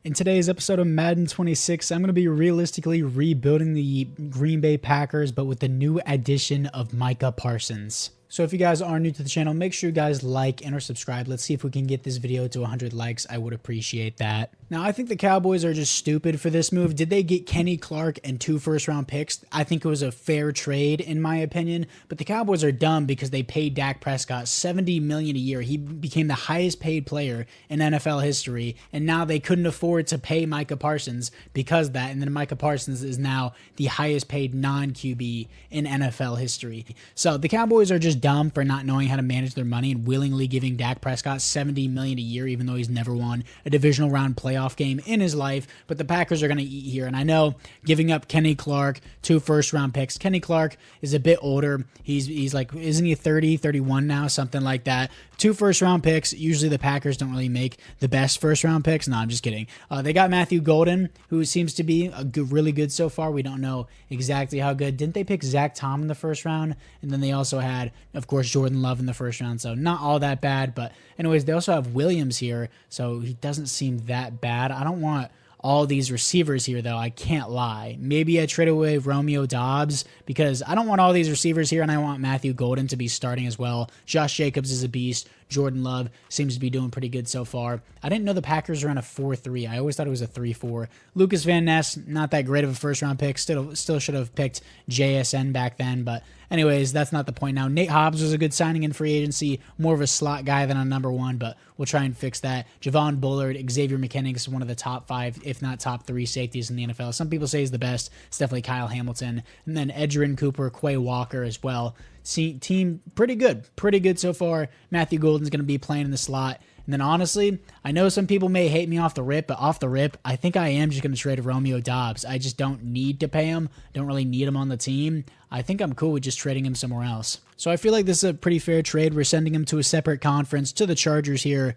In today's episode of Madden 26, I'm going to be realistically rebuilding the Green Bay Packers, but with the new addition of Micah Parsons. So if you guys are new to the channel, make sure you guys like and or subscribe. Let's see if we can get this video to 100 likes. I would appreciate that. Now, I think the Cowboys are just stupid for this move. Did they get Kenny Clark and 2 first-round picks? I think it was a fair trade, in my opinion. But the Cowboys are dumb because they paid Dak Prescott $70 million a year. He became the highest-paid player in NFL history, and now they couldn't afford to pay Micah Parsons because of that. And then Micah Parsons is now the highest-paid non-QB in NFL history. So the Cowboys are just dumb for not knowing how to manage their money and willingly giving Dak Prescott $70 million a year, even though he's never won a divisional round playoff game in his life. But the Packers are going to eat here. And I know giving up Kenny Clark, 2 first-round picks. Kenny Clark is a bit older. He's like, isn't he 30, 31 now? Something like that. 2 first-round picks. Usually the Packers don't really make the best first-round picks. No, I'm just kidding. They got Matthew Golden, who seems to be really good so far. We don't know exactly how good. Didn't they pick Zach Tom in the first round? And then they also had, of course, Jordan Love in the first round. So not all that bad. But anyways, they also have Williams here. So he doesn't seem that bad. I don't want all these receivers here, though. I can't lie. Maybe I trade away Romeo Doubs because I don't want all these receivers here, and I want Matthew Golden to be starting as well. Josh Jacobs is a beast. Jordan Love seems to be doing pretty good so far. I didn't know the Packers were on a 4-3. I always thought it was a 3-4. Lucas Van Ness, not that great of a first-round pick. Still should have picked JSN back then, but anyways, that's not the point now. Nate Hobbs was a good signing in free agency, more of a slot guy than a number 1, but we'll try and fix that. Javon Bullard, Xavier McKinney is one of the top 5, if not top 3 safeties in the NFL. Some people say he's the best. It's definitely Kyle Hamilton. And then Edgerrin Cooper, Quay Walker as well. Team pretty good so far. Matthew Golden's going to be playing in the slot. And then honestly, I know some people may hate me off the rip, but off the rip, I think I am just going to trade Romeo Doubs. I just don't need to pay him. Don't really need him on the team. I think I'm cool with just trading him somewhere else. So I feel like this is a pretty fair trade. We're sending him to a separate conference, to the Chargers here,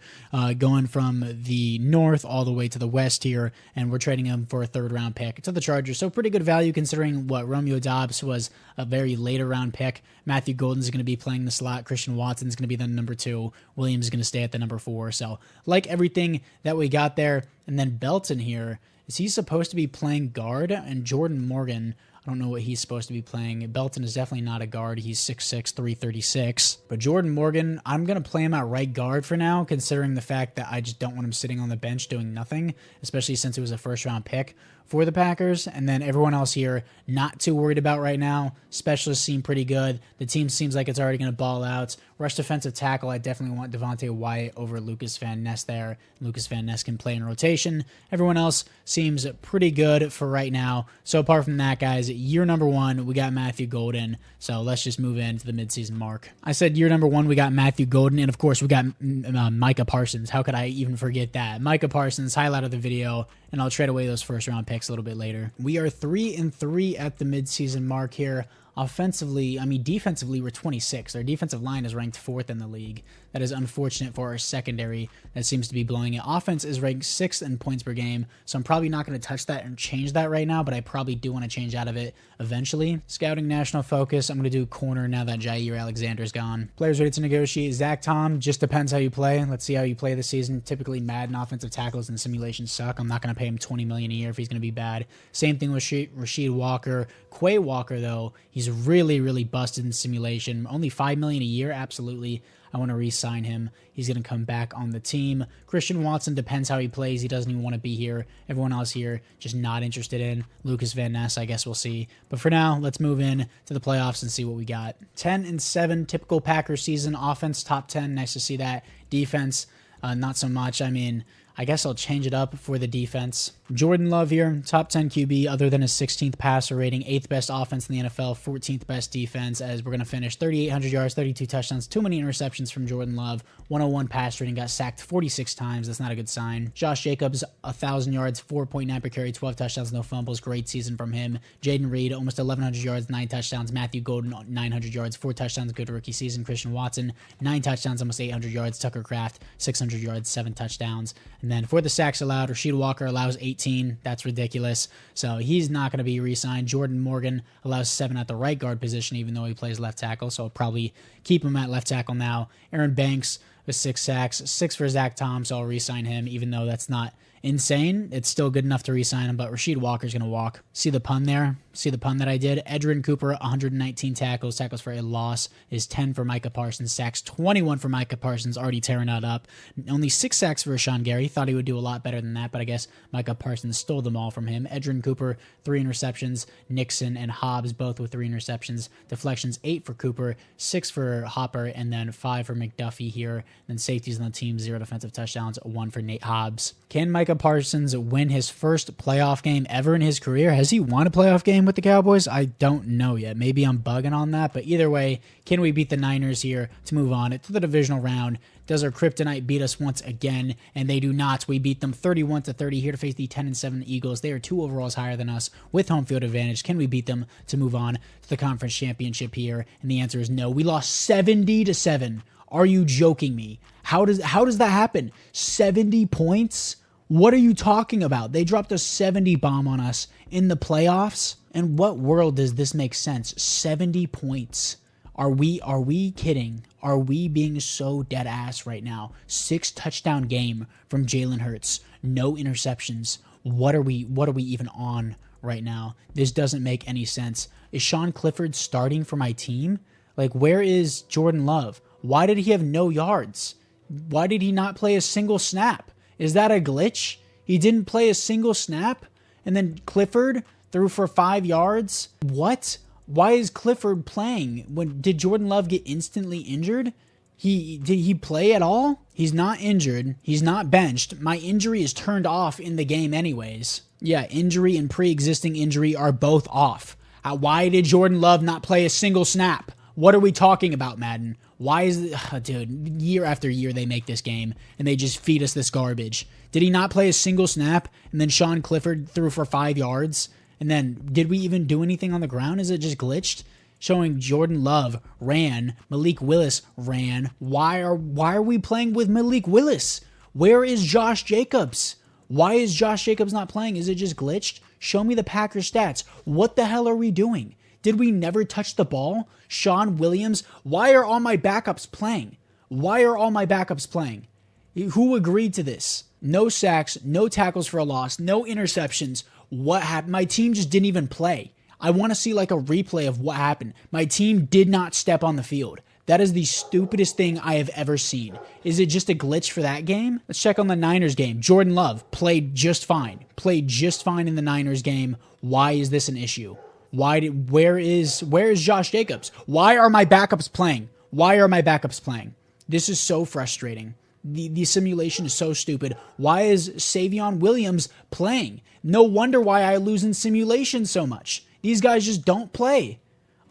going from the north all the way to the west here, and we're trading him for a 3rd-round pick to the Chargers. So pretty good value considering what Romeo Doubs was a very later-round pick. Matthew Golden's going to be playing the slot. Christian Watson's going to be the number 2. Williams is going to stay at the number 4. So like everything that we got there. And then Belton here, is he supposed to be playing guard? And Jordan Morgan, I don't know what he's supposed to be playing. Belton is definitely not a guard. He's 6'6", 336. But Jordan Morgan, I'm going to play him at right guard for now, considering the fact that I just don't want him sitting on the bench doing nothing, especially since it was a first-round pick for the Packers. And then everyone else here, not too worried about right now. Specialists seem pretty good. The team seems like it's already going to ball out. Rush defensive tackle, I definitely want Devontae Wyatt over Lucas Van Ness there. Lucas Van Ness can play in rotation. Everyone else seems pretty good for right now. So apart from that, guys, year number 1, we got Matthew Golden. So let's just move into the midseason mark. I said year number 1, we got Matthew Golden, and of course we got Micah Parsons. How could I even forget that? Micah Parsons, highlight of the video, and I'll trade away those first-round picks a little bit later. We are 3-3 at the midseason mark here. Offensively, defensively, we're 26th. Our defensive line is ranked 4th in the league. That is unfortunate for our secondary. That seems to be blowing it. Offense is ranked 6th in points per game, so I'm probably not going to touch that and change that right now, but I probably do want to change out of it eventually. Scouting national focus, I'm going to do corner now that Jair Alexander's gone. Players ready to negotiate. Zach Tom, just depends how you play. Let's see how you play this season. Typically, Madden offensive tackles and simulations suck. I'm not going to pay him $20 million a year if he's going to be bad. Same thing with Rasheed Walker. Quay Walker, though, he's really busted in simulation. Only $5 million a year, absolutely. I want to re-sign him. He's going to come back on the team. Christian Watson, depends how he plays. He doesn't even want to be here. Everyone else here, just not interested in. Lucas Van Ness, I guess we'll see. But for now, let's move in to the playoffs and see what we got. 10-7, typical Packers season. Offense, top 10. Nice to see that. Defense, not so much. I guess I'll change it up for the defense. Jordan Love here, top 10 QB, other than his 16th passer rating, 8th best offense in the NFL, 14th best defense, as we're going to finish 3,800 yards, 32 touchdowns, too many interceptions from Jordan Love, 101 pass rating, got sacked 46 times. That's not a good sign. Josh Jacobs, 1,000 yards, 4.9 per carry, 12 touchdowns, no fumbles. Great season from him. Jaden Reed, almost 1,100 yards, 9 touchdowns. Matthew Golden, 900 yards, 4 touchdowns, good rookie season. Christian Watson, 9 touchdowns, almost 800 yards. Tucker Kraft, 600 yards, 7 touchdowns. And then for the sacks allowed, Rasheed Walker allows 18. That's ridiculous. So he's not going to be re-signed. Jordan Morgan allows 7 at the right guard position, even though he plays left tackle. So I'll probably keep him at left tackle now. Aaron Banks with 6 sacks, 6 for Zach Tom. So I'll re-sign him, even though that's not insane, it's still good enough to re-sign him, but Rasheed Walker's going to walk. See the pun there? See the pun that I did? Edgerrin Cooper, 119 tackles. Tackles for a loss is 10 for Micah Parsons. Sacks, 21 for Micah Parsons, already tearing that up. Only 6 sacks for Rashawn Gary. Thought he would do a lot better than that, but I guess Micah Parsons stole them all from him. Edgerrin Cooper, 3 interceptions. Nixon and Hobbs both with 3 interceptions. Deflections, 8 for Cooper, 6 for Hopper, and then 5 for McDuffie here. Then safeties on the team, 0 defensive touchdowns, 1 for Nate Hobbs. Can Micah Parsons win his first playoff game ever in his career? Has he won a playoff game with the Cowboys? I don't know yet. Maybe I'm bugging on that, but either way, can we beat the Niners here to move on to the divisional round? Does our kryptonite beat us once again? And they do not. We beat them 31-30 here to face the 10-7 Eagles. They are 2 overalls higher than us with home field advantage. Can we beat them to move on to the conference championship here? And the answer is no. We lost 70-7. Are you joking me? How does that happen? 70 points? What are you talking about? They dropped a 70 bomb on us in the playoffs? In what world does this make sense? 70 points. Are we kidding? Are we being so dead ass right now? 6 touchdown game from Jalen Hurts. No interceptions. What are we even on right now? This doesn't make any sense. Is Sean Clifford starting for my team? Like, where is Jordan Love? Why did he have no yards? Why did he not play a single snap? Is that a glitch? He didn't play a single snap? And then Clifford threw for 5 yards? What? Why is Clifford playing? Did Jordan Love get instantly injured? Did he play at all? He's not injured. He's not benched. My injury is turned off in the game anyways. Yeah, injury and pre-existing injury are both off. Why did Jordan Love not play a single snap? What are we talking about, Madden? Why is it, dude, year after year they make this game and they just feed us this garbage. Did he not play a single snap and then Sean Clifford threw for 5 yards? And then did we even do anything on the ground? Is it just glitched? Showing Jordan Love ran, Malik Willis ran. Why are we playing with Malik Willis? Where is Josh Jacobs? Why is Josh Jacobs not playing? Is it just glitched? Show me the Packers stats. What the hell are we doing? Did we never touch the ball? Sean Williams, why are all my backups playing? Why are all my backups playing? Who agreed to this? No sacks, no tackles for a loss, no interceptions. What happened? My team just didn't even play. I want to see like a replay of what happened. My team did not step on the field. That is the stupidest thing I have ever seen. Is it just a glitch for that game? Let's check on the Niners game. Jordan Love played just fine. Played just fine in the Niners game. Why is this an issue? Where is Josh Jacobs? Why are my backups playing? Why are my backups playing? This is so frustrating. The simulation is so stupid. Why is Savion Williams playing? No wonder why I lose in simulation so much. These guys just don't play.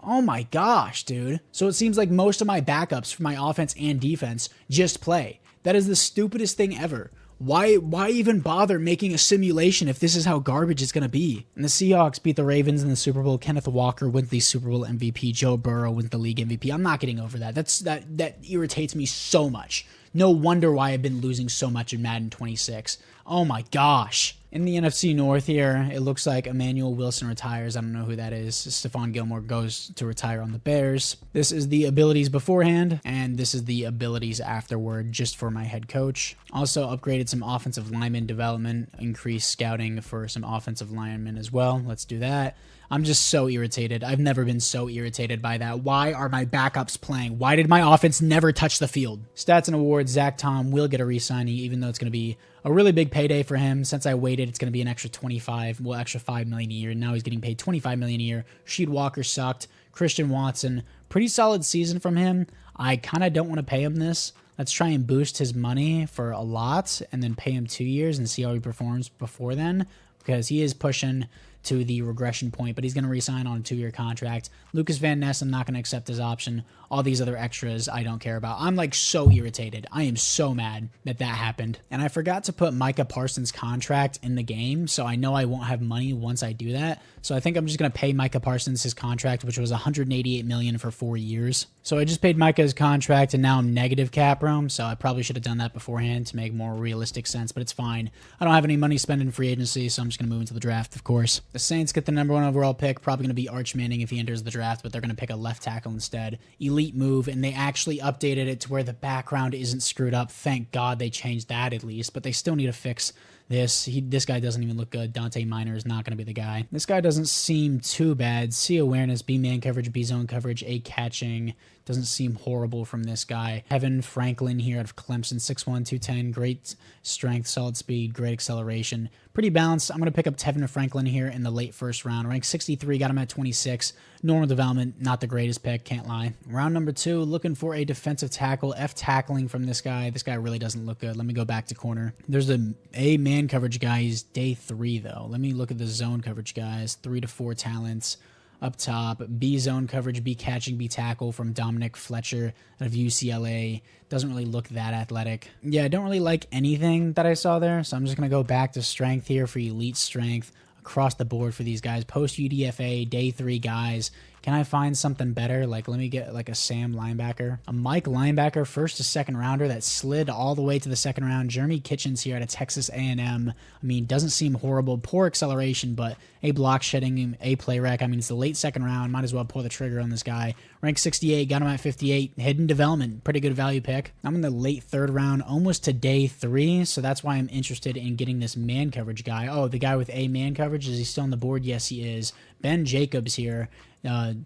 Oh my gosh, dude. So it seems like most of my backups for my offense and defense just play. That is the stupidest thing ever. Why even bother making a simulation if this is how garbage it's going to be? And the Seahawks beat the Ravens in the Super Bowl. Kenneth Walker wins the Super Bowl MVP. Joe Burrow wins the league MVP. I'm not getting over that. That irritates me so much. No wonder why I've been losing so much in Madden 26. Oh my gosh. In the NFC North here, it looks like Emmanuel Wilson retires. I don't know who that is. Stephon Gilmore goes to retire on the Bears. This is the abilities beforehand, and this is the abilities afterward, just for my head coach. Also upgraded some offensive lineman development, increased scouting for some offensive linemen as well. Let's do that. I'm just so irritated. I've never been so irritated by that. Why are my backups playing? Why did my offense never touch the field? Stats and awards, Zach Tom will get a re-signing, even though it's going to be a really big payday for him. Since I waited, it's going to be an extra $5 million a year. Now he's getting paid $25 million a year. Rasheed Walker sucked. Christian Watson, pretty solid season from him. I kind of don't want to pay him this. Let's try and boost his money for a lot and then pay him 2 years and see how he performs before then, because he is pushing to the regression point, but he's going to re-sign on a 2-year contract. Lucas Van Ness, I'm not going to accept his option. All these other extras I don't care about. I'm like so irritated. I am so mad that happened. And I forgot to put Micah Parsons' contract in the game, so I know I won't have money once I do that. So I think I'm just going to pay Micah Parsons his contract, which was $188 million for 4 years. So I just paid Micah's contract, and now I'm negative cap room, so I probably should have done that beforehand to make more realistic sense, but it's fine. I don't have any money spent in free agency, so I'm just going to move into the draft, of course. The Saints get the number 1 overall pick, probably going to be Arch Manning if he enters the draft, but they're going to pick a left tackle instead. Elite move, and they actually updated it to where the background isn't screwed up. Thank God they changed that at least, but they still need to fix This guy doesn't even look good. Dante Minor is not going to be the guy. This guy doesn't seem too bad. C awareness, B man coverage, B zone coverage, A catching. Doesn't seem horrible from this guy. Evan Franklin here out of Clemson, 6'1", 210, great strength, solid speed, great acceleration. Pretty balanced. I'm going to pick up Tevin Franklin here in the late first round. Ranked 63, got him at 26. Normal development, not the greatest pick, can't lie. Round number 2, looking for a defensive tackle. F tackling from this guy. This guy really doesn't look good. Let me go back to corner. There's a man coverage guy. He's day 3, though. Let me look at the zone coverage guys. 3 to 4 talents. Up top, B zone coverage, B catching, B tackle from Dominic Fletcher out of UCLA. Doesn't really look that athletic. Yeah, I don't really like anything that I saw there, so I'm just going to go back to strength here for elite strength across the board for these guys. Post UDFA, day 3 guys. Can I find something better? Like, let me get like a Sam linebacker. A Mike linebacker, first to second rounder that slid all the way to the second round. Jeremy Kitchens here out of Texas A&M. I mean, doesn't seem horrible. Poor acceleration, but A block shedding, A play rec. I mean, it's the late second round. Might as well pull the trigger on this guy. Ranked 68, got him at 58. Hidden development, pretty good value pick. I'm in the late third round, almost to day 3, so that's why I'm interested in getting this man coverage guy. Oh, the guy with A man coverage, is he still on the board? Yes, he is. Ben Jacobs here.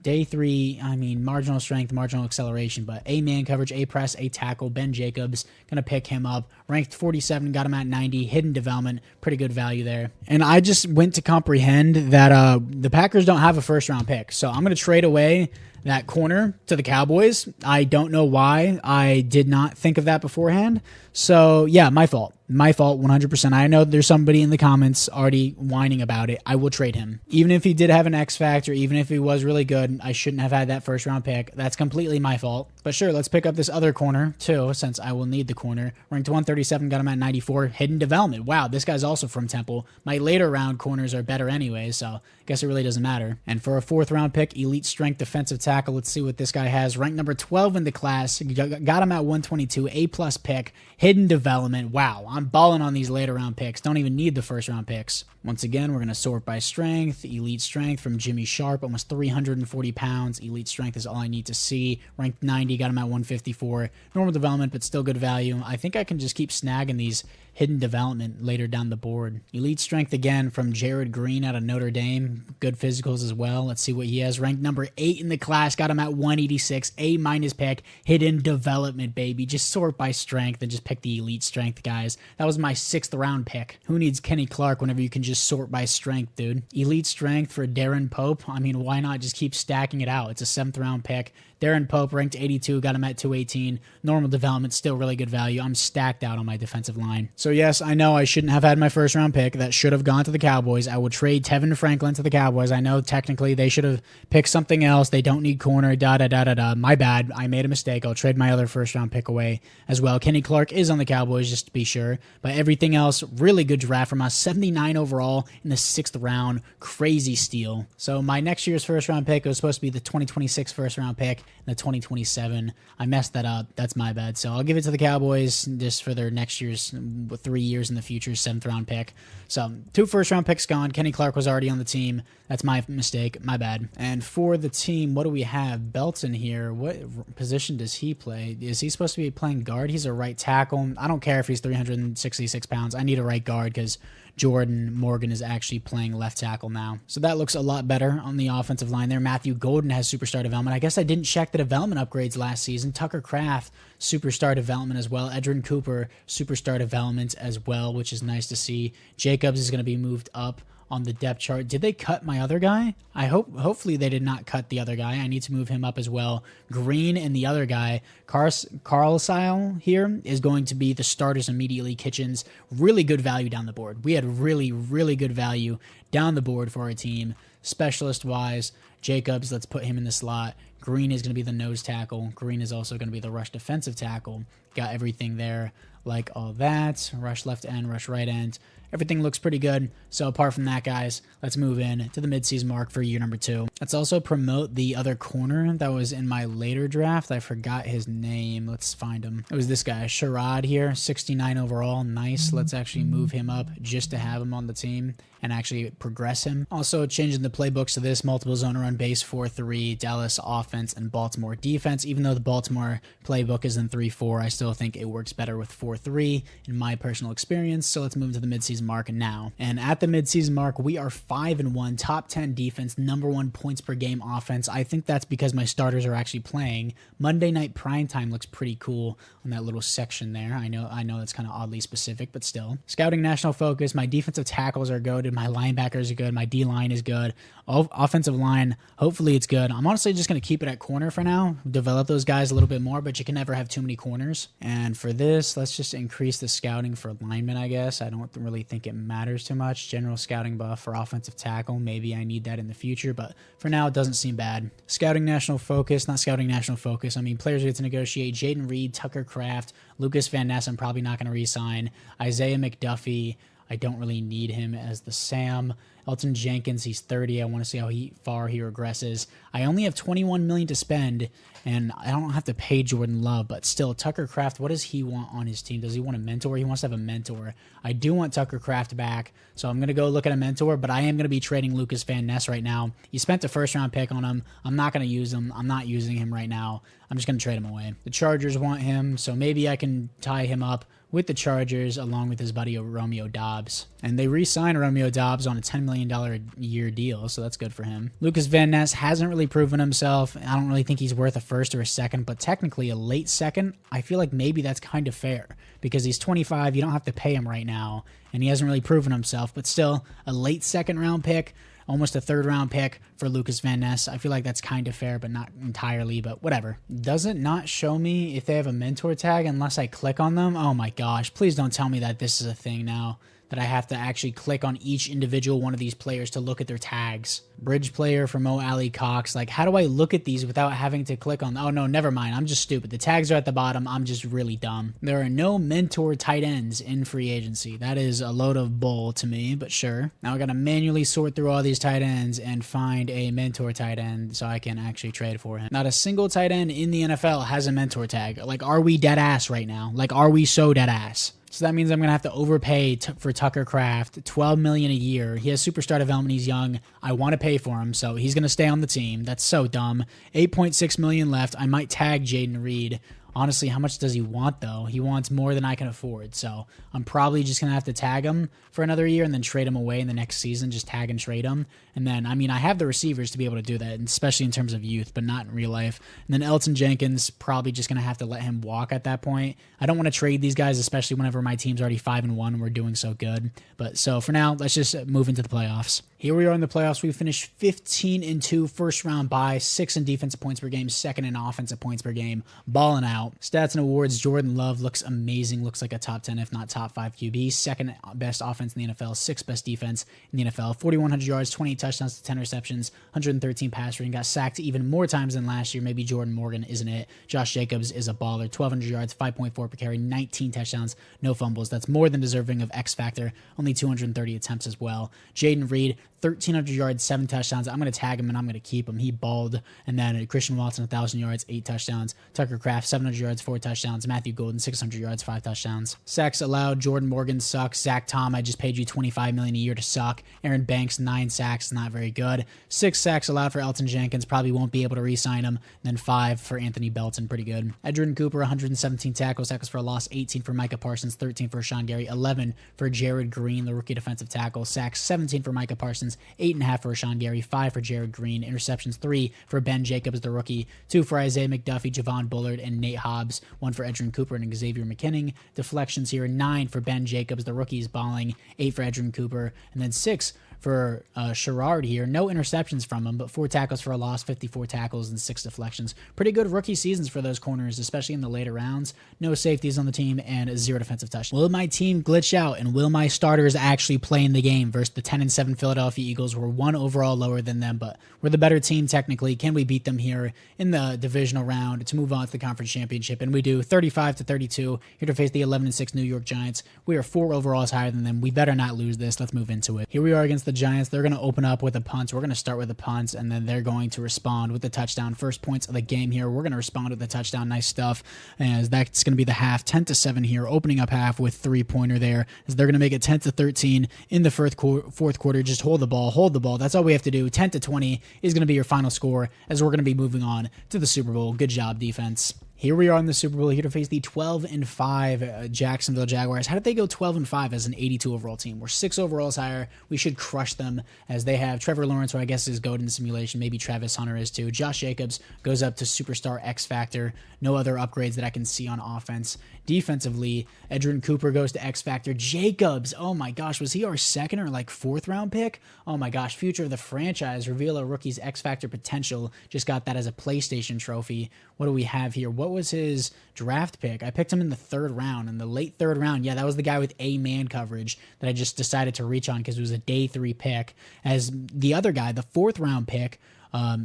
Day 3, I mean, marginal strength, marginal acceleration, but A man coverage, A press, A tackle, Ben Jacobs, gonna pick him up. Ranked 47, got him at 90, hidden development, pretty good value there. And I just went to comprehend that the Packers don't have a first round pick, so I'm gonna trade away that corner to the Cowboys. I don't know why I did not think of that beforehand. So yeah, my fault. My fault, 100%. I know there's somebody in the comments already whining about it. I will trade him. Even if he did have an X factor, even if he was really good, I shouldn't have had that first round pick. That's completely my fault. But sure, let's pick up this other corner too, since I will need the corner. Ranked 137, got him at 94. Hidden development. Wow, this guy's also from Temple. My later round corners are better anyway, so I guess it really doesn't matter. And for a 4th round pick, elite strength defensive tackle, let's see what this guy has. Ranked number 12 in the class. Got him at 122. A+ pick. Hidden development. Wow, I'm balling on these later round picks. Don't even need the first round picks. Once again, we're going to sort by strength. Elite strength from Jimmy Sharp, almost 340 pounds. Elite strength is all I need to see. Ranked 90, got him at 154. Normal development, but still good value. I think I can just keep snagging these hidden development later down the board. Elite strength again from Jared Green out of Notre Dame. Good physicals as well. Let's see what he has. Ranked number 8 in the class. Got him at 186. A- pick. Hidden development, baby. Just sort by strength and just pick the elite strength, guys. That was my 6th round pick. Who needs Kenny Clark whenever you can just sort by strength, dude? Elite strength for Darren Pope. I mean, why not just keep stacking it out? It's a 7th round pick. Darren Pope ranked 82, got him at 218. Normal development, still really good value. I'm stacked out on my defensive line. So yes, I know I shouldn't have had my first round pick. That should have gone to the Cowboys. I will trade Tevin Franklin to the Cowboys. I know technically they should have picked something else. They don't need corner, da-da-da-da-da. My bad. I made a mistake. I'll trade my other first round pick away as well. Kenny Clark is on the Cowboys, just to be sure. But everything else, really good draft from us. 79 overall in the 6th round. Crazy steal. So my next year's first round pick was supposed to be the 2026 first round pick. The 2027. I messed that up. That's my bad. So I'll give it to the Cowboys just for their next year's 3 years in the future 7th round pick. So 2 first round picks gone. Kenny Clark was already on the team. That's my mistake. My bad. And for the team, what do we have? Belton here. What position does he play? Is he supposed to be playing guard? He's a right tackle. I don't care if he's 366 pounds. I need a right guard because Jordan Morgan is actually playing left tackle now. So that looks a lot better on the offensive line there. Matthew Golden has superstar development. I guess I didn't check the development upgrades last season. Tucker Kraft, superstar development as well. Edrin Cooper, superstar development as well, which is nice to see. Jacobs is going to be moved up on the depth chart. Did they cut my other guy? Hopefully they did not cut the other guy. I need to move him up as well. Green and the other guy, Carlsile here, is going to be the starters immediately. Kitchens, really good value down the board. We had really, really good value down the board for our team. Specialist-wise, Jacobs, let's put him in the slot. Green is going to be the nose tackle. Green is also going to be the rush defensive tackle. Got everything there like all that. Rush left end, rush right end. Everything looks pretty good. So apart from that, guys, let's move in to the midseason mark for year number 2. Let's also promote the other corner that was in my later draft. I forgot his name. Let's find him. It was this guy, Sherrod here, 69 overall. Nice. Let's actually move him up just to have him on the team and actually progress him. Also changing the playbooks to this multiple zone run base 4-3, Dallas offense and Baltimore defense. Even though the Baltimore playbook is in 3-4, I still think it works better with 4-3 in my personal experience. So let's move to the midseason midseason mark now. And at the midseason mark, we are 5-1, top 10 defense, #1 points per game offense. I think that's because my starters are actually playing. Monday night primetime looks pretty cool on that little section there. I know that's kind of oddly specific, but still. Scouting national focus. My defensive tackles are good. My linebackers are good. My D-line is good. Offensive line, hopefully it's good. I'm honestly just going to keep it at corner for now. Develop those guys a little bit more, but you can never have too many corners. And for this, let's just increase the scouting for linemen, I guess. I don't really think it matters too much. General scouting buff for offensive tackle. Maybe I need that in the future, but for now, it doesn't seem bad. Scouting national focus, not scouting national focus. I mean, players get to negotiate. Jaden Reed, Tucker Kraft, Lucas Van Ness, I'm probably not going to re-sign. Isaiah McDuffie, I don't really need him as the Sam. Elton Jenkins, he's 30. I want to see how far he regresses. I only have $21 million to spend, and I don't have to pay Jordan Love, but still, Tucker Kraft, what does he want on his team? Does he want a mentor? He wants to have a mentor. I do want Tucker Kraft back, so I'm going to go look at a mentor, but I am going to be trading Lucas Van Ness right now. You spent a first-round pick on him. I'm not going to use him. I'm not using him right now. I'm just going to trade him away. The Chargers want him, so maybe I can tie him up with the Chargers along with his buddy Romeo Doubs. And they re-signed Romeo Doubs on a $10 million a year deal, so that's good for him. Lucas Van Ness hasn't really proven himself. I don't really think he's worth a first or a second, but technically a late second, I feel like maybe that's kind of fair because he's 25. You don't have to pay him right now, and he hasn't really proven himself, but still a late second round pick, almost a third-round pick for Lucas Van Ness. I feel like that's kind of fair, but not entirely, but whatever. Does it not show me if they have a mentor tag unless I click on them? Oh my gosh, please don't tell me that this is a thing now, that I have to actually click on each individual one of these players to look at their tags. Bridge player for Mo Ali Cox. Like, how do I look at these without having to click on? Oh, no, never mind. I'm just stupid. The tags are at the bottom. I'm just really dumb. There are no mentor tight ends in free agency. That is a load of bull to me, but sure. Now I got to manually sort through all these tight ends and find a mentor tight end so I can actually trade for him. Not a single tight end in the NFL has a mentor tag. Like, are we dead ass right now? Like, are we so dead ass? So that means I'm going to have to overpay for Tucker Kraft, $12 million a year. He has superstar development. He's young. I want to pay for him, so he's going to stay on the team. That's so dumb. $8.6 million left. I might tag Jaden Reed. Honestly, how much does he want, though? He wants more than I can afford, so I'm probably just going to have to tag him for another year and then trade him away in the next season, just tag and trade him. And then, I mean, I have the receivers to be able to do that, especially in terms of youth, but not in real life. And then Elton Jenkins, probably just going to have to let him walk at that point. I don't want to trade these guys, especially whenever my team's already 5-1 and we're doing so good. But so for now, let's just move into the playoffs. Here we are in the playoffs. We finished 15-2, first round bye, 6 in defensive points per game, 2nd in offensive points per game, balling out. Stats and awards, Jordan Love looks amazing, looks like a top 10, if not top 5 QB, 2nd best offense in the NFL, 6th best defense in the NFL, 4,100 yards, 28 touchdowns to 10 receptions, 113 pass rating, got sacked even more times than last year. Maybe Jordan Morgan isn't it. Josh Jacobs is a baller, 1,200 yards, 5.4 per carry, 19 touchdowns, no fumbles. That's more than deserving of X Factor, only 230 attempts as well. Jaden Reed, 1,300 yards, 7 touchdowns. I'm going to tag him and I'm going to keep him. He balled. And then Christian Watson, 1,000 yards, 8 touchdowns. Tucker Kraft, 700 yards, 4 touchdowns. Matthew Golden, 600 yards, 5 touchdowns. Sacks allowed, Jordan Morgan sucks. Zach Tom, I just paid you $25 million a year to suck. Aaron Banks, 9 sacks, not very good. 6 sacks allowed for Elton Jenkins, probably won't be able to re-sign him. And then 5 for Anthony Belton, pretty good. Edgerrin Cooper, 117 tackles for a loss, 18 for Micah Parsons, 13 for Sean Gary, 11 for Jared Green, the rookie defensive tackle. Sacks, 17 for Micah Parsons, 8.5 for Sean Gary, 5 for Jared Green. Interceptions, 3 for Ben Jacobs, the rookie, 2 for Isaiah McDuffie, Javon Bullard, and Nate Hobbs, 1 for Edgerrin Cooper and Xavier McKinnon. Deflections here, 9 for Ben Jacobs, the rookie's balling, 8 for Edgerrin Cooper, and then 6 for Sherrard here. No interceptions from him, but 4 tackles for a loss, 54 tackles, and 6 deflections. Pretty good rookie seasons for those corners, especially in the later rounds. No safeties on the team, and 0 defensive touchdowns. Will my team glitch out, and will my starters actually play in the game versus the 10-7 Philadelphia Eagles? We're 1 overall lower than them, but we're the better team technically. Can we beat them here in the divisional round to move on to the conference championship? And we do, 35-32, here to face the 11-6 New York Giants. We are 4 overalls higher than them. We better not lose this. Let's move into it. Here we are against the Giants. They're going to open up with a punt. We're going to start with a punt, and then they're going to respond with the touchdown. First points of the game here. We're going to respond with the touchdown. Nice stuff. As that's going to be the half, 10-7 here, opening up half with 3-pointer there. As they're going to make it 10-13 in the fourth quarter. Just hold the ball. Hold the ball. That's all we have to do. 10-20 is going to be your final score as we're going to be moving on to the Super Bowl. Good job, defense. Here we are in the Super Bowl, here to face the 12-5 Jacksonville Jaguars. How did they go 12-5 as an 82 overall team? We're 6 overalls higher. We should crush them, as they have Trevor Lawrence, who I guess is goat in the simulation. Maybe Travis Hunter is too. Josh Jacobs goes up to Superstar X Factor. No other upgrades that I can see on offense. Defensively, Edgerrin Cooper goes to X Factor. Jacobs, oh my gosh, was he our 2nd or like 4th round pick? Oh my gosh, future of the franchise. Reveal a rookie's X Factor potential. Just got that as a PlayStation trophy. What do we have here? What was his draft pick? I picked him in the 3rd round, in the late 3rd round. Yeah, that was the guy with A man coverage that I just decided to reach on because it was a day 3 pick. As the other guy, the 4th round pick,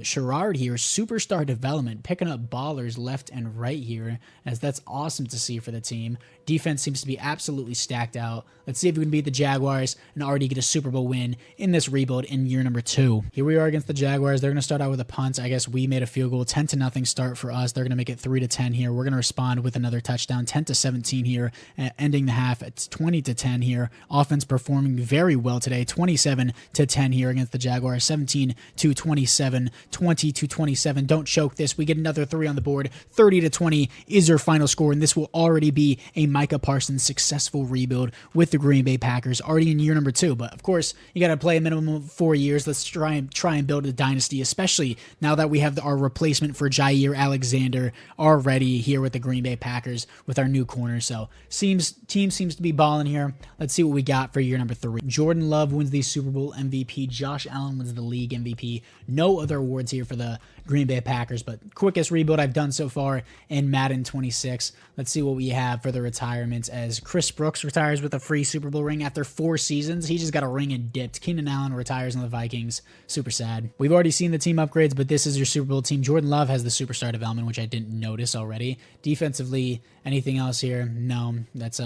Sherrard here, superstar development, picking up ballers left and right here, as that's awesome to see for the team. Defense seems to be absolutely stacked out. Let's see if we can beat the Jaguars and already get a Super Bowl win in this rebuild in year number 2. Here we are against the Jaguars. They're going to start out with a punt. I guess we made a field goal, 10-0 start for us. They're going to make it 3-10 here. We're going to respond with another touchdown, 10-17 here, ending the half. It's 20-10 here. Offense performing very well today, 27-10 here against the Jaguars, 17-27, 20-27. Don't choke this. We get another 3 on the board. 30-20 is our final score, and this will already be a Micah Parsons successful rebuild with the Green Bay Packers, already in year number 2. But of course, you got to play a minimum of 4 years. Let's try and build a dynasty, especially now that we have our replacement for Jair Alexander already here with the Green Bay Packers with our new corner. So team seems to be balling here. Let's see what we got for year number 3. Jordan Love wins the Super Bowl MVP. Josh Allen wins the league MVP. No other awards here for the Green Bay Packers, but quickest rebuild I've done so far in Madden 26. Let's see what we have for the retirements, as Chris Brooks retires with a free Super Bowl ring after 4 seasons. He just got a ring and dipped. Keenan Allen retires on the Vikings. Super sad. We've already seen the team upgrades, but this is your Super Bowl team. Jordan Love has the superstar development, which I didn't notice already. Defensively, anything else here? No. That's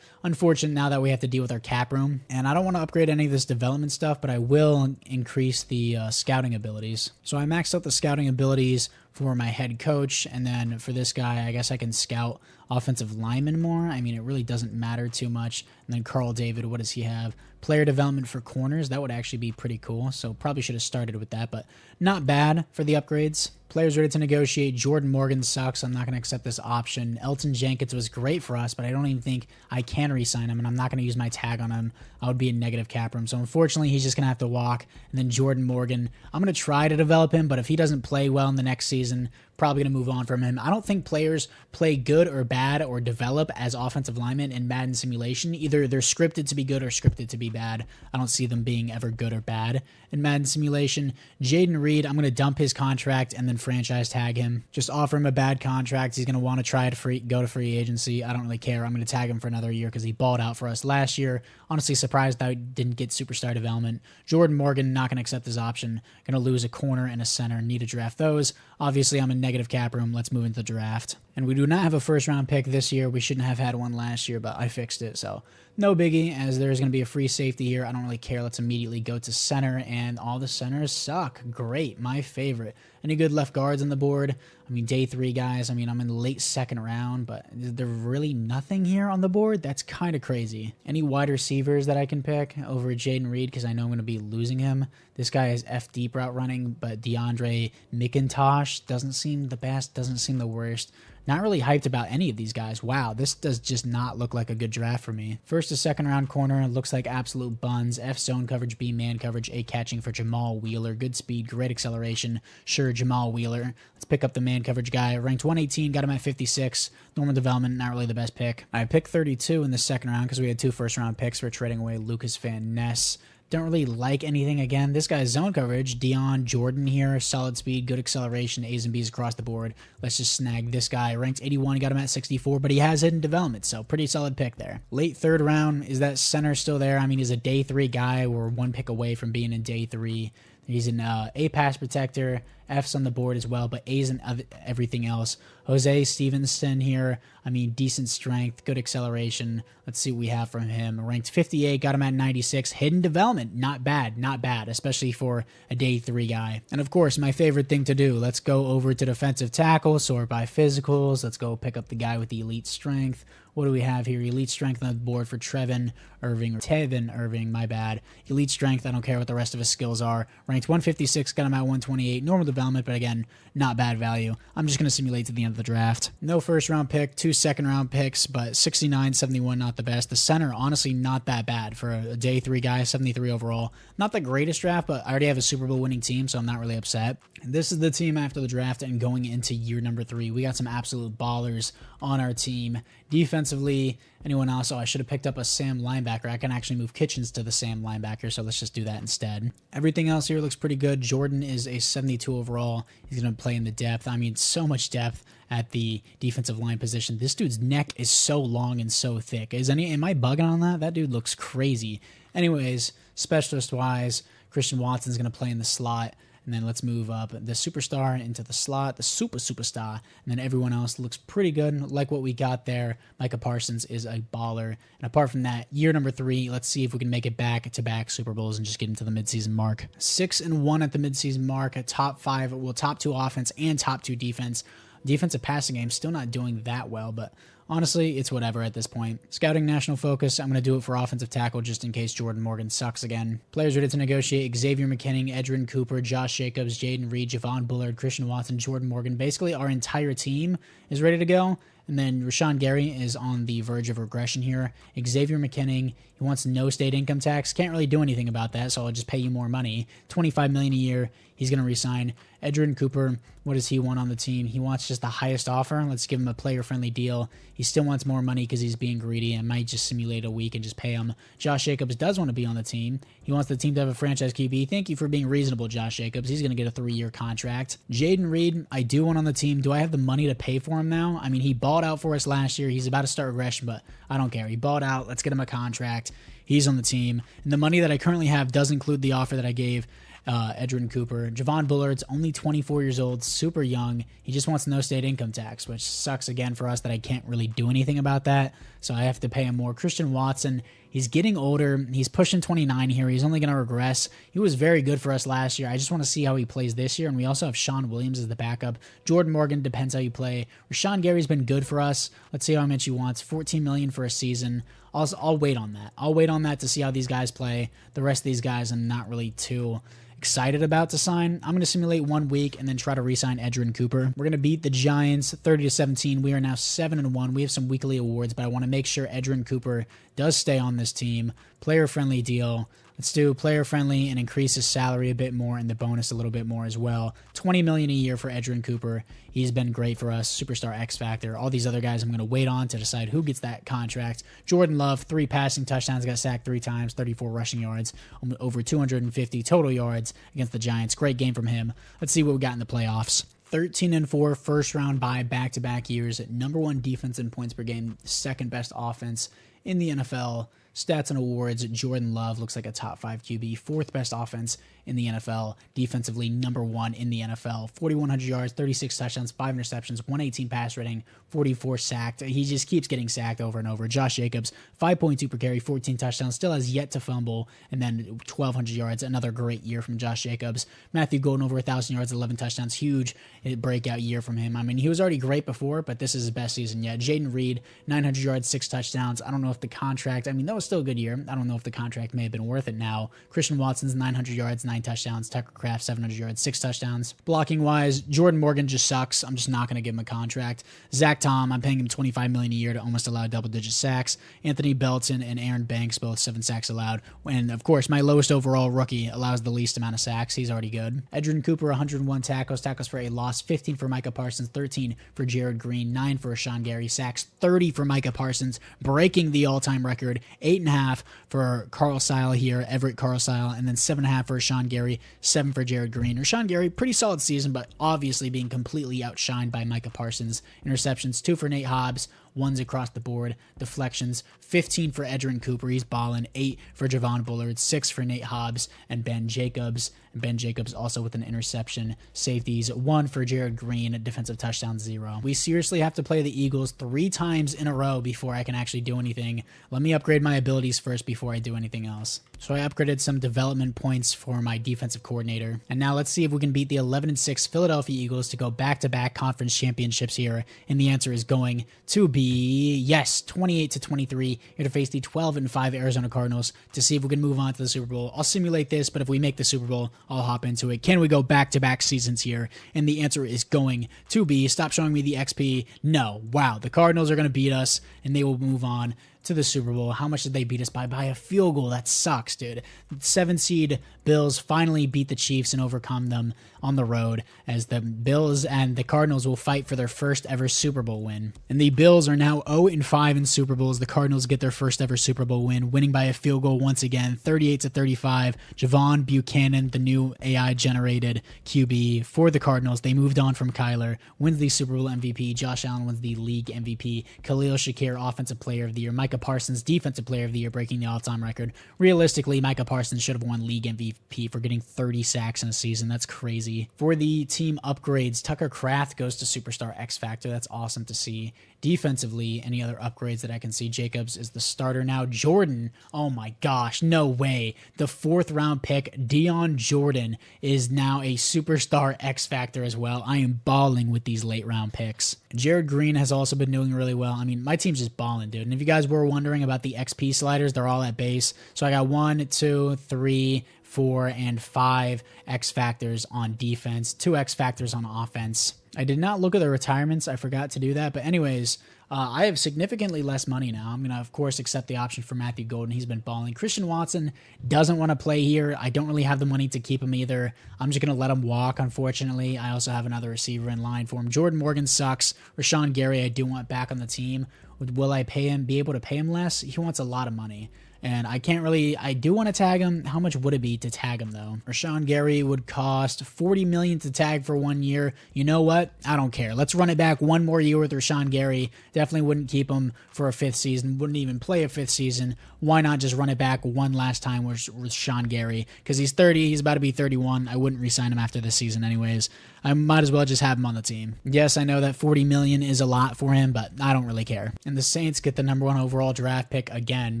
unfortunate now that we have to deal with our cap room. And I don't want to upgrade any of this development stuff, but I will increase the scouting abilities. So I maxed out the scouting abilities for my head coach, and then for this guy, I guess I can scout offensive linemen more. I mean, it really doesn't matter too much. And then Carl David, what does he have? Player development for corners. That would actually be pretty cool. So probably should have started with that, but not bad for the upgrades. Players ready to negotiate. Jordan Morgan sucks. I'm not going to accept this option. Elton Jenkins was great for us, but I don't even think I can re-sign him, and I'm not going to use my tag on him. I would be in negative cap room. So unfortunately, he's just going to have to walk. And then Jordan Morgan, I'm going to try to develop him, but if he doesn't play well in the next season, probably going to move on from him. I don't think players play good or bad or develop as offensive linemen in Madden simulation. Either they're scripted to be good or scripted to be bad. I don't see them being ever good or bad in Madden simulation. Jaden Reed, I'm going to dump his contract and then franchise tag him. Just offer him a bad contract. He's going to want to try to go to free agency. I don't really care. I'm going to tag him for another year because he balled out for us last year. Honestly, surprised that I didn't get superstar development. Jordan Morgan, not going to accept this option. Going to lose a corner and a center. Need to draft those. Obviously, I'm in negative cap room. Let's move into the draft. And we do not have a first round pick this year. We shouldn't have had one last year, but I fixed it. So no biggie, as there's going to be a free safety here. I don't really care. Let's immediately go to center, and all the centers suck. Great. My favorite. Any good left guards on the board? I mean, day 3 guys. I mean, I'm in the late 2nd round, but there's really nothing here on the board. That's kind of crazy. Any wide receivers that I can pick over Jaden Reed, because I know I'm going to be losing him. This guy is F deep route running, but DeAndre McIntosh doesn't seem the best, doesn't seem the worst. Not really hyped about any of these guys. Wow, this does just not look like a good draft for me. First to 2nd round corner, looks like absolute buns. F zone coverage, B man coverage, A catching for Jamal Wheeler. Good speed, great acceleration. Sure, Jamal Wheeler. Let's pick up the man coverage guy. Ranked 118, got him at 56. Normal development, not really the best pick. I picked 32 in the 2nd round because we had 2 first round picks for trading away Lucas Van Ness. Don't really like anything. Again, this guy's zone coverage, Dion Jordan here, solid speed, good acceleration, A's and B's across the board. Let's just snag this guy. Ranked 81, got him at 64, but he has hidden development, so pretty solid pick there. Late 3rd round, is that center still there? I mean, he's a day 3 guy. We're 1 pick away from being in day 3. He's an A pass protector, F's on the board as well, but A's in everything else. Jose Stevenson here, I mean, decent strength, good acceleration. Let's see what we have from him. Ranked 58, got him at 96. Hidden development, not bad, especially for a day 3 guy. And of course, my favorite thing to do, let's go over to defensive tackle, sort by physicals. Let's go pick up the guy with the elite strength. What do we have here? Elite strength on the board for Tevin Irving, my bad. Elite strength, I don't care what the rest of his skills are. Ranked 156, got him at 128. Normal development. development, but again, not bad value. I'm just going to simulate to the end of the draft. No first round pick, 2 second round picks, but 69, 71, not the best. The center, honestly, not that bad for a day 3 guy, 73 overall. Not the greatest draft, but I already have a Super Bowl winning team, so I'm not really upset. This is the team after the draft and going into year number 3. We got some absolute ballers on our team. Defensively, anyone else? Oh, I should have picked up a Sam linebacker. I can actually move Kitchens to the Sam linebacker, so let's just do that instead. Everything else here looks pretty good. Jordan is a 72 overall. He's going to play in the depth. I mean, so much depth at the defensive line position. This dude's neck is so long and so thick. Am I bugging on that? That dude looks crazy. Anyways, specialist-wise, Christian Watson's going to play in the slot. And then let's move up the superstar into the slot, the superstar. And then everyone else looks pretty good, like what we got there. Micah Parsons is a baller. And apart from that, year number 3, let's see if we can make it back-to-back Super Bowls and just get into the midseason mark. 6-1 at the midseason mark, a top 5, well, top 2 offense and top 2 defense. Defensive passing game still not doing that well, but honestly, it's whatever at this point. Scouting national focus, I'm going to do it for offensive tackle just in case Jordan Morgan sucks again. Players ready to negotiate: Xavier McKinney, Edgerrin Cooper, Josh Jacobs, Jaden Reed, Javon Bullard, Christian Watson, Jordan Morgan. Basically, our entire team is ready to go. And then Rashawn Gary is on the verge of regression here. Xavier McKinney, he wants no state income tax. Can't really do anything about that, so I'll just pay you more money. $25 million a year. He's going to resign. Edgerrin Cooper, what does he want on the team? He wants just the highest offer. Let's give him a player-friendly deal. He still wants more money because he's being greedy and might just simulate a week and just pay him. Josh Jacobs does want to be on the team. He wants the team to have a franchise QB. Thank you for being reasonable, Josh Jacobs. He's going to get a 3-year contract. Jaden Reed, I do want on the team. Do I have the money to pay for him now? I mean, he balled out for us last year. He's about to start regression, but I don't care. He balled out. Let's get him a contract. He's on the team. And the money that I currently have does include the offer that I gave Edgerrin Cooper. Javon Bullard's only 24 years old, super young. He just wants no state income tax, which sucks again for us that I can't really do anything about that, so I have to pay him more. Christian Watson, he's getting older. He's pushing 29 here. He's only going to regress. He was very good for us last year. I just want to see how he plays this year, and we also have Sean Williams as the backup. Jordan Morgan, depends how you play. Rashawn Gary's been good for us. Let's see how much he wants. $14 million for a season. I'll wait on that. I'll wait on that to see how these guys play. The rest of these guys I'm not really too excited about to sign. I'm going to simulate 1 week and then try to re-sign Edgerrin Cooper. We're going to beat the Giants 30-17. We are now 7-1. We have some weekly awards, but I want to make sure Edgerrin Cooper does stay on this team. Player-friendly deal. Let's do player-friendly and increase his salary a bit more and the bonus a little bit more as well. $20 million a year for Edgerrin Cooper. He's been great for us. Superstar X Factor. All these other guys I'm going to wait on to decide who gets that contract. Jordan Love, 3 passing touchdowns, got sacked 3 times, 34 rushing yards, over 250 total yards against the Giants. Great game from him. Let's see what we got in the playoffs. 13-4, first round bye, back-to-back years. Number 1 defense in points per game, second best offense in the NFL. Stats and awards, Jordan Love looks like a top 5 QB, 4th best offense in the NFL, defensively number 1 in the NFL, 4,100 yards, 36 touchdowns, 5 interceptions, 118 pass rating, 44 sacked. He just keeps getting sacked over and over. Josh Jacobs, 5.2 per carry, 14 touchdowns, still has yet to fumble, and then 1,200 yards, another great year from Josh Jacobs. Matthew Golden, over 1,000 yards, 11 touchdowns, huge breakout year from him. I mean, he was already great before, but this is his best season yet. Jaden Reed, 900 yards, 6 touchdowns. I don't know if the contract, I mean, that was still a good year. I don't know if the contract may have been worth it now. Christian Watson's 900 yards, 9 touchdowns. Tucker Kraft, 700 yards, 6 touchdowns. Blocking wise, Jordan Morgan just sucks. I'm just not going to give him a contract. Zach Tom, I'm paying him $25 million a year to almost allow double-digit sacks. Anthony Belton and Aaron Banks, both 7 sacks allowed. And, of course, my lowest overall rookie allows the least amount of sacks. He's already good. Edgerrin Cooper, 101 tackles. Tackles for a loss, 15 for Micah Parsons, 13 for Jared Green, 9 for Rashawn Gary. Sacks, 30 for Micah Parsons, breaking the all-time record. 8.5 for Carl Sile here, Everett Carl Sile, and then 7.5 for Rashawn Gary, 7 for Jared Green. Rashawn Gary, pretty solid season, but obviously being completely outshined by Micah Parsons. Interceptions, 2 for Nate Hobbs, 1s across the board. Deflections, 15 for Edgerrin Cooper. He's balling. 8 for Javon Bullard, 6 for Nate Hobbs and Ben Jacobs. And Ben Jacobs also with an interception. Safeties, 1 for Jared Green. Defensive touchdown, 0. We seriously have to play the Eagles 3 times in a row before I can actually do anything. Let me upgrade my abilities first before I do anything else. So I upgraded some development points for my defensive coordinator. And now let's see if we can beat the 11-6 Philadelphia Eagles to go back-to-back conference championships here. And the answer is going to be yes, 28-23, here to face the 12-5 Arizona Cardinals to see if we can move on to the Super Bowl. I'll simulate this, but if we make the Super Bowl, I'll hop into it. Can we go back-to-back seasons here? And the answer is going to be, stop showing me the XP. No. Wow, the Cardinals are going to beat us, and they will move on to the Super Bowl. How much did they beat us by? By a field goal. That sucks, dude. 7-seed Bills finally beat the Chiefs and overcome them on the road, as the Bills and the Cardinals will fight for their first ever Super Bowl win. And the Bills are now 0-5 in Super Bowls. The Cardinals get their first ever Super Bowl win, winning by a field goal once again, 38-35. Javon Buchanan, the new AI generated QB for the Cardinals. They moved on from Kyler, wins the Super Bowl MVP. Josh Allen wins the league MVP. Khalil Shakir, offensive player of the year. Micah Parsons, defensive player of the year, breaking the all-time record. Realistically, Micah Parsons should have won league MVP for getting 30 sacks in a season. That's crazy. For the team upgrades, Tucker Kraft goes to Superstar X Factor. That's awesome to see. Defensively, any other upgrades that I can see? Jacobs is the starter now. Jordan, oh my gosh, no way. The 4th round pick, Dion Jordan, is now a Superstar X Factor as well. I am balling with these late round picks. Jared Green has also been doing really well. I mean, my team's just balling, dude. And if you guys were wondering about the XP sliders, they're all at base. So I got 1, 2, 3, 4, and 5 X Factors on defense, 2 X Factors on offense. I did not look at the retirements. I forgot to do that. But anyways, I have significantly less money now. I'm going to, of course, accept the option for Matthew Golden. He's been balling. Christian Watson doesn't want to play here. I don't really have the money to keep him either. I'm just going to let him walk, unfortunately. I also have another receiver in line for him. Jordan Morgan sucks. Rashawn Gary, I do want back on the team. Will I be able to pay him less? He wants a lot of money. And I do want to tag him. How much would it be to tag him, though? Rashawn Gary would cost $40 million to tag for 1 year. You know what? I don't care. Let's run it back 1 more year with Rashawn Gary. Definitely wouldn't keep him for a 5th season. Wouldn't even play a 5th season. Why not just run it back one last time with Rashawn Gary? Because he's 30. He's about to be 31. I wouldn't re-sign him after this season anyways. I might as well just have him on the team. Yes, I know that $40 million is a lot for him, but I don't really care. And the Saints get the number 1 overall draft pick again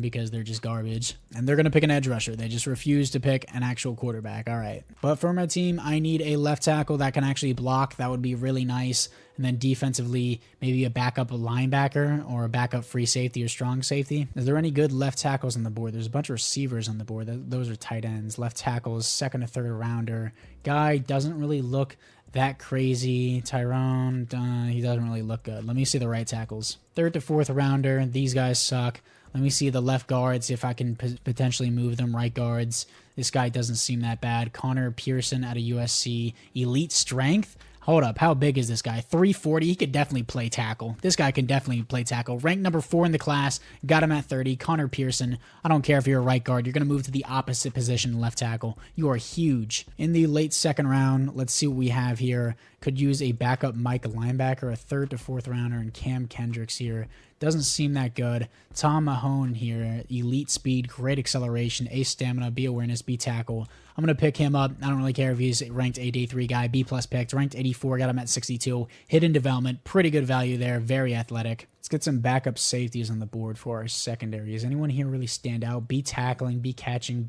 because they're just garbage. And they're going to pick an edge rusher. They just refuse to pick an actual quarterback. All right. But for my team, I need a left tackle that can actually block. That would be really nice. And then defensively, maybe a backup linebacker or a backup free safety or strong safety. Is there any good left tackles on the board? There's a bunch of receivers on the board. Those are tight ends. Left tackles, 2nd or 3rd rounder. Guy doesn't really look that crazy. Tyrone, he doesn't really look good. Let me see the right tackles. 3rd to 4th rounder. These guys suck. Let me see the left guards, if I can potentially move them. Right guards. This guy doesn't seem that bad. Connor Pearson out of USC. Elite strength. Hold up, how big is this guy? 340. He could definitely play tackle. This guy can definitely play tackle. Ranked number 4 in the class. Got him at 30. Connor Pearson. I don't care if you're a right guard. You're going to move to the opposite position, left tackle. You are huge. In the late 2nd round, let's see what we have here. Could use a backup Mike linebacker, a 3rd to 4th rounder, and Cam Kendricks here. Doesn't seem that good. Tom Mahone here. Elite speed, great acceleration, A stamina, B awareness, B tackle. I'm going to pick him up. I don't really care if he's ranked a day 3 guy. B+ picked. Ranked 84. Got him at 62. Hidden development. Pretty good value there. Very athletic. Let's get some backup safeties on the board for our secondary. Does anyone here really stand out? B tackling, B catching,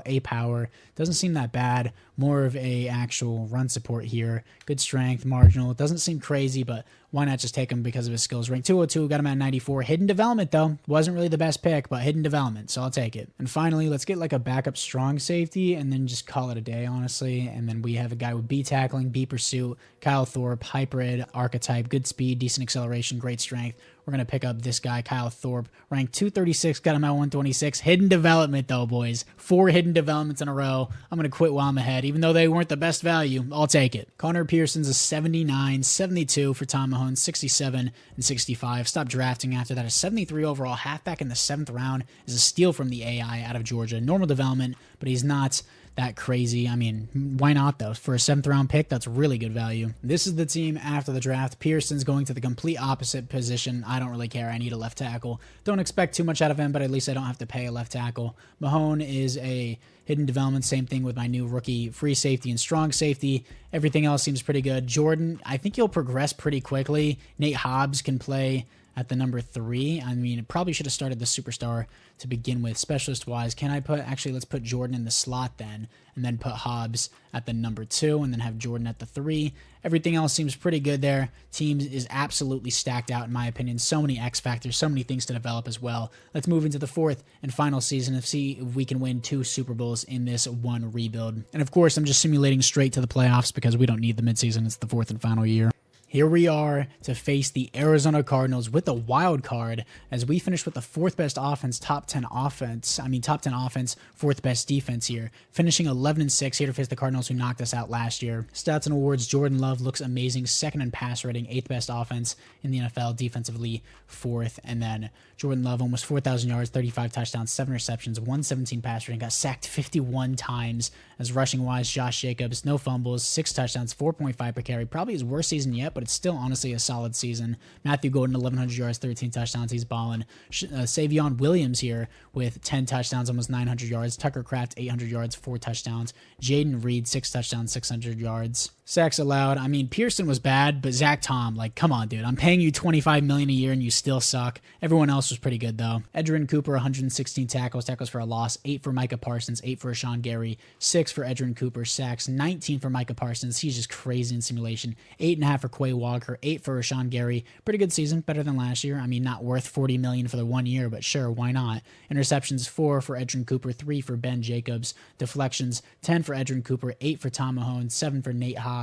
A power. Doesn't seem that bad. More of a actual run support here. Good strength, marginal. Doesn't seem crazy, but why not just take him because of his skills? Ranked 202, got him at 94. Hidden development, though. Wasn't really the best pick, but hidden development, so I'll take it. And finally, let's get like a backup strong safety and then just call it a day, honestly. And then we have a guy with B tackling, B pursuit, Kyle Thorpe, hybrid, archetype, good speed, decent acceleration, great strength. We're going to pick up this guy, Kyle Thorpe, ranked 236, got him at 126. Hidden development, though, boys. 4 hidden developments in a row. I'm going to quit while I'm ahead. Even though they weren't the best value, I'll take it. Connor Pearson's a 79, 72 for Tom Mahone, 67 and 65. Stop drafting after that. A 73 overall halfback in the 7th round is a steal from the AI out of Georgia. Normal development, but he's not that crazy. I mean, why not, though? For a 7th round pick, that's really good value. This is the team after the draft. Pearson's going to the complete opposite position. I don't really care. I need a left tackle. Don't expect too much out of him, but at least I don't have to pay a left tackle. Mahone is a hidden development. Same thing with my new rookie free safety and strong safety. Everything else seems pretty good. Jordan, I think he'll progress pretty quickly. Nate Hobbs can play at the number 3. I mean, it probably should have started the superstar to begin with, specialist-wise. Can I put, actually, let's put Jordan in the slot then, and then put Hobbs at the number 2, and then have Jordan at the 3. Everything else seems pretty good there. Team is absolutely stacked out, in my opinion. So many X factors, so many things to develop as well. Let's move into the 4th and final season and see if we can win 2 Super Bowls in this one rebuild. And of course, I'm just simulating straight to the playoffs because we don't need the midseason. It's the 4th and final year. Here we are to face the Arizona Cardinals with a wild card as we finish with the 4th best offense, top 10 offense, 4th best defense here. Finishing 11-6 here to face the Cardinals who knocked us out last year. Stats and awards, Jordan Love looks amazing. 2nd in pass rating, 8th best offense in the NFL, defensively 4th. And then Jordan Love, almost 4,000 yards, 35 touchdowns, 7 receptions, 117 pass rating, got sacked 51 times. As rushing-wise, Josh Jacobs, no fumbles, 6 touchdowns, 4.5 per carry. Probably his worst season yet, but it's still honestly a solid season. Matthew Golden, 1,100 yards, 13 touchdowns. He's balling. Savion Williams here with 10 touchdowns, almost 900 yards. Tucker Kraft, 800 yards, 4 touchdowns. Jaden Reed, 6 touchdowns, 600 yards. Sacks allowed. I mean, Pearson was bad, but Zach Tom, like, come on, dude. I'm paying you $25 million a year and you still suck. Everyone else was pretty good, though. Edgerrin Cooper, 116 tackles for a loss, 8 for Micah Parsons, 8 for Rashawn Gary, 6 for Edgerrin Cooper, sacks, 19 for Micah Parsons. He's just crazy in simulation. 8.5 for Quay Walker, 8 for Rashawn Gary. Pretty good season, better than last year. I mean, not worth $40 million for the 1 year, but sure, why not? Interceptions, 4 for Edgerrin Cooper, 3 for Ben Jacobs. Deflections, 10 for Edgerrin Cooper, 8 for Tom Mahone, 7 for Nate Hobbs,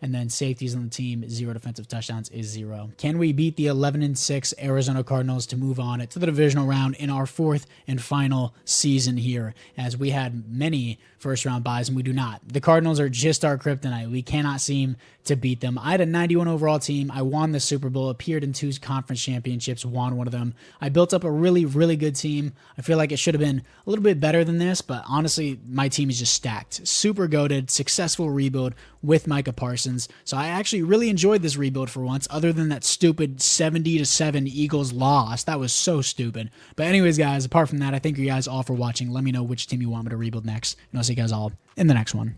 and then safeties on the team, 0 defensive touchdowns is 0. Can we beat the 11-6 Arizona Cardinals to move on to the divisional round in our 4th and final season here, as we had many first-round buys and we do not. The Cardinals are just our kryptonite. We cannot seem to beat them. I had a 91 overall team. I won the Super Bowl, appeared in 2 conference championships, won one of them. I built up a really, really good team. I feel like it should have been a little bit better than this, but honestly, my team is just stacked. Super goated, successful rebuild with Micah Parsons. So I actually really enjoyed this rebuild for once, other than that stupid 70-7 Eagles loss. That was so stupid. But anyways, guys, apart from that, I thank you guys all for watching. Let me know which team you want me to rebuild next, and I'll see you guys all in the next one.